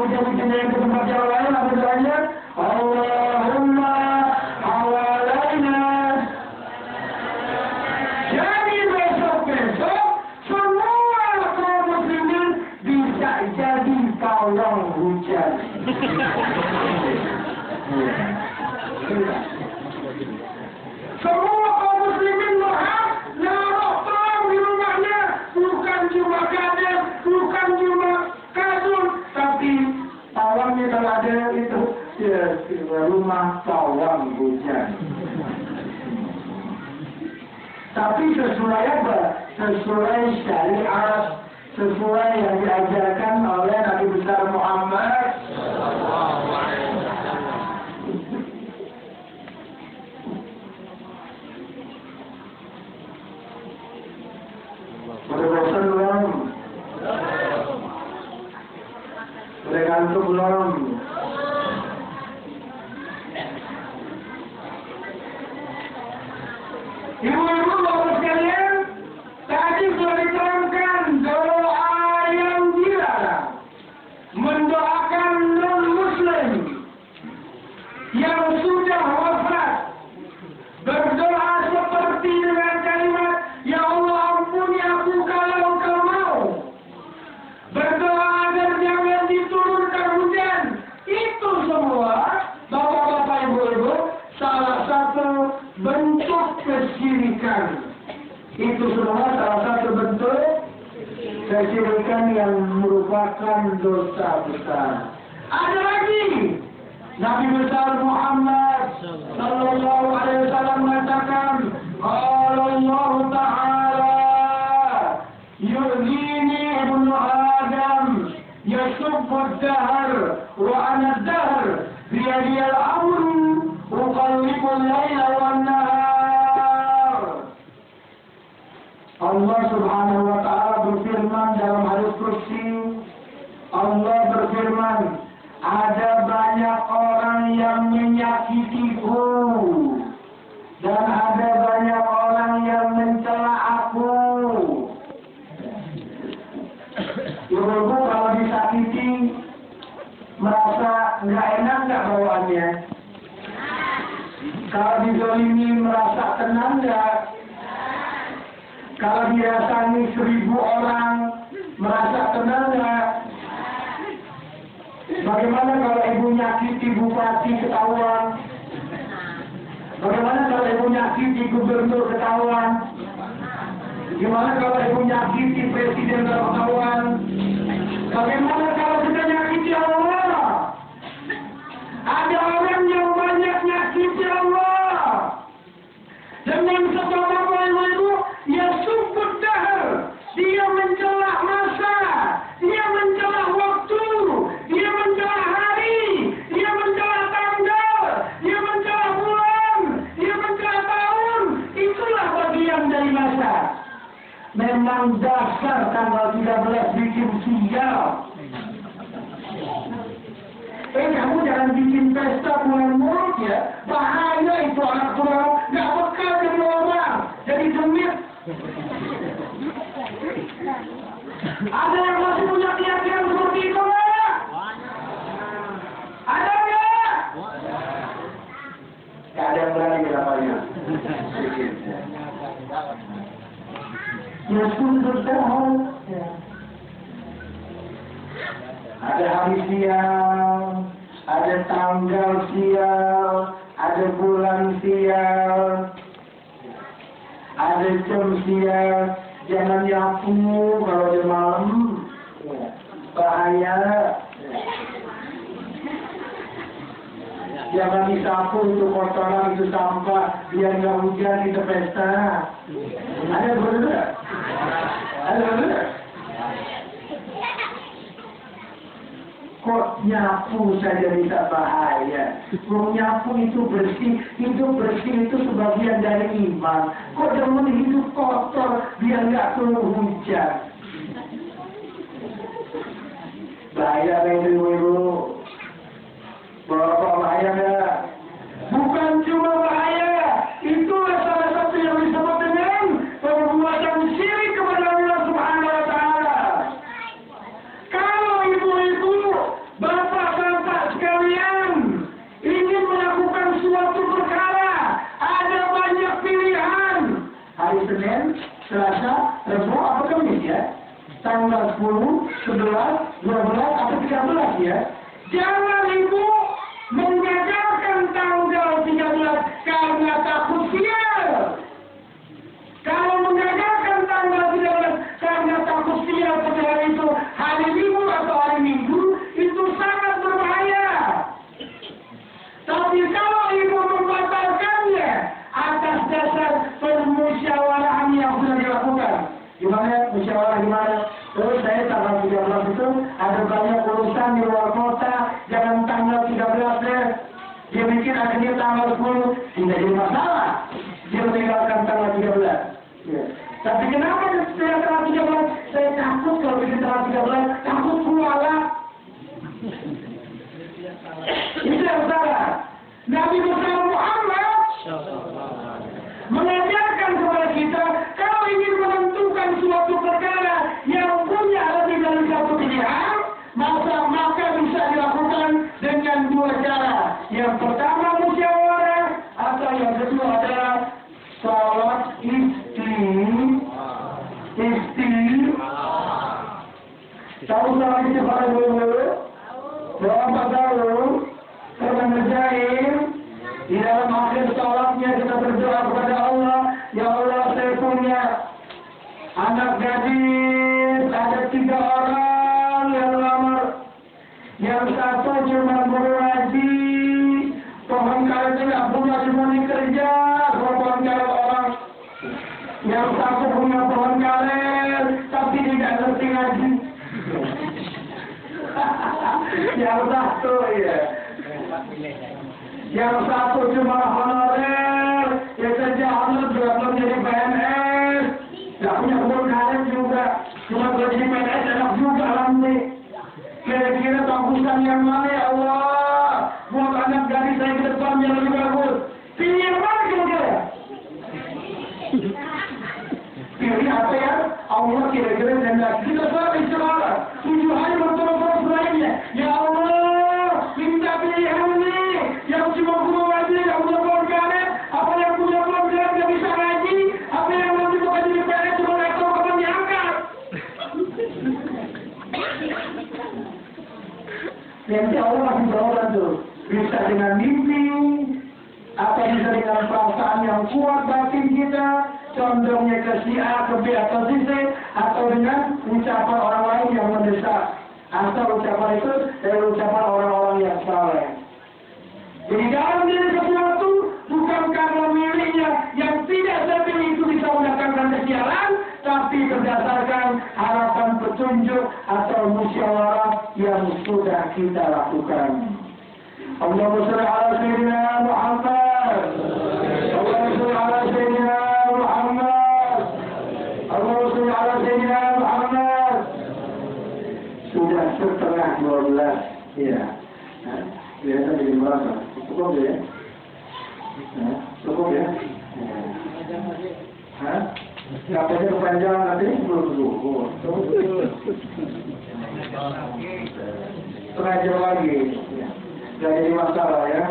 hujan-hujannya yang ke tempat yang lain, apa doanya? Allahumma hawalaina. Jadi besok-besok semua kaum muslimin bisa jadi pawang hujan. Semua kaum muslimin berhak naruh terang di rumahnya, bukan cuma kader, bukan cuma kasur, tapi pawangnya kalau ada itu ya rumah pawang hujan. Tapi sesuai apa? Sesuai syariat, sesuai yang diajarkan oleh Nabi besar Muhammad. Udah bosan belum? Udah ngantuk belum? Ibu-ibu bapak sekalian, tadi sudah diterangkan doa yang dilarang, mendoakan non-muslim yang sudah wafat, berdoa seperti dengan kalimat, ya Allah ampuni aku kalau engkau mau, berdoa agar jangan diturunkan hujan. Itu semua bapak-bapak ibu-ibu salah satu bentuk kesyirikan. Itu semua salah satu bentuk kesyirikan yang merupakan dosa besar. Ada lagi, Nabi besar Muhammad sallallahu alaihi wasallam mengatakan, Allah Ta'ala yu'zini ibnu Adam yasubbu ad-dahr wa ana ad-dahr biyadiyal amru uqallibul layla wan nahar. Allah Subhanahu wa Ta'ala berfirman dalam hadis kursi, Allah berfirman, ada banyak orang yang menyakitiku dan ada banyak orang yang mencela aku. Ibu-ibu kalau disakiti merasa nggak enak nggak bawaannya? Kalau dizalimi merasa tenang nggak? Kalau dirasani 1000 orang merasa tenang nggak? Bagaimana kalau ibu nyakiti bupati ketahuan? Bagaimana kalau ibu nyakiti gubernur ketahuan? Gimana kalau ibu nyakiti presiden ketahuan? Bagaimana kalau kita nyakiti Allah? Ada orang yang banyak nyakiti Allah. Dengan sebab apa ibu? Ya subut dahar. Dia mencela masa. Dia mencela waktu. Dia mencela hari. Dia mencela tanggal. Dia mencela bulan. Dia mencela tahun. Itulah bagian dari masa. Memang dasar tanggal 13 bikin sial. Kamu jangan bikin pesta bulan mulut ya. Bahaya itu anak tua. Gak bekal jadi orang. Jadi demit. Ada yang masih punya keyakinan seperti itu nggak? Ada nggak? Gak ada yang berani berapanya. Ya sudah tahu. Ada hari sial, ada tanggal sial, ada bulan sial, ada jam sial. Jangan nyapu kalau di malam, bahaya. Jangan disapu itu kotoran, itu sampah, biar nggak hujan itu pesta. Ada bener? Ada bener? Kok nyapu saja bisa bahaya? Kok nyapu itu bersih itu sebagian dari iman. Kok demen hidup kotor biar nggak turun hujan? Bahaya kan ibu-ibu? Bapak bahaya nggak? Bukan cuma bahaya, itulah salah satu yang disebut dengan perbuatan syirik kepada Allah Subhanahu wa Ta'ala. Kalau ibu-ibu 12 atau 13 ya. Jangan ibu menggagalkan tanggal 13 karena takut sial. Kalau menggagalkan tanggal 13 karena takut sial pada hari itu, hari Minggu atau hari Minggu, itu sangat berbahaya. Tapi kalau ibu membatalkannya atas dasar permusyawarahan yang sudah dilakukan. Gimana? Musyawarah gimana? Terus saya tanggal 13 itu ada banyak urusan di luar kota, jangan tanggal 13 deh. Dia mikir akhirnya tanggal 10, tidak jadi masalah. Dia meninggalkan tanggal 13. Ya. Tapi kenapa setelah tanggal 13? Saya takut kalau bikin tanggal 13, takut kualat. Itu yang salah. Nabi Muhammad mengajarkan kepada kita, kalau ingin menentukan suatu perkara yang punya lebih dari satu pilihan, maka bisa dilakukan dengan dua cara. Yang pertama musyawarah, atau yang kedua adalah salat tahu salat istighfar dulu, berapa tahu, karena ngerjain. Di dalam akhir salatnya kita berdoa kepada Allah, ya Allah, saya punya anak gadis, ada 3 orang yang lamar. Yang satu cuma guru ngaji, pohon karet tidak punya, cuma kerja, pohon karet orang. Yang satu punya pohon karet, tapi tidak ngerti ngaji. Yang satu ya. Yang satu cuma honorer, yang kerja honorer belum jadi PNS, nggak punya kebun karet juga, cuma belum jadi PNS enak juga alhamdulillah. Kira-kira bagusan yang mana ya Allah? Buat anak gadis saya ke depan yang lebih bagus. Pilih yang mana kira-kira? Pilih apa ya? Allah kira-kira dan kita selalu istighfar 7 hari berturut-turut lainnya. Ya Allah, minta pilihan nih. Yang cuma guru ngaji, yang punya pohon karet, apa yang punya pohon karet nggak bisa ngaji, apa yang nanti bukan jadi PNS cuma nggak tahu kapan diangkat. Nanti Allah masih jawab tuh, bisa dengan mimpi, atau bisa dengan perasaan yang kuat batin kita, condongnya ke si A, ke B atau si C, atau dengan ucapan orang lain yang mendesak. Asal ucapan itu dari ucapan orang-orang yang saleh. Jadi dalam diri sesuatu bukan karena miliknya yang tidak terpilih itu bisa mendatangkan kesialan, tapi berdasarkan harapan petunjuk atau musyawarah yang sudah kita lakukan. Allahumma shalli ala sayyidina Muhammad. Allahumma shalli ala sayyidina Muhammad. Allahumma shalli ala sayyidina Muhammad. Sudah setengah 12. Ya. Biasa jadi berapa? Cukup ya? Cukup ya? Hah? Kapalnya kepanjangan nanti belum cukup. Setengah jam lagi. Gak jadi masalah ya.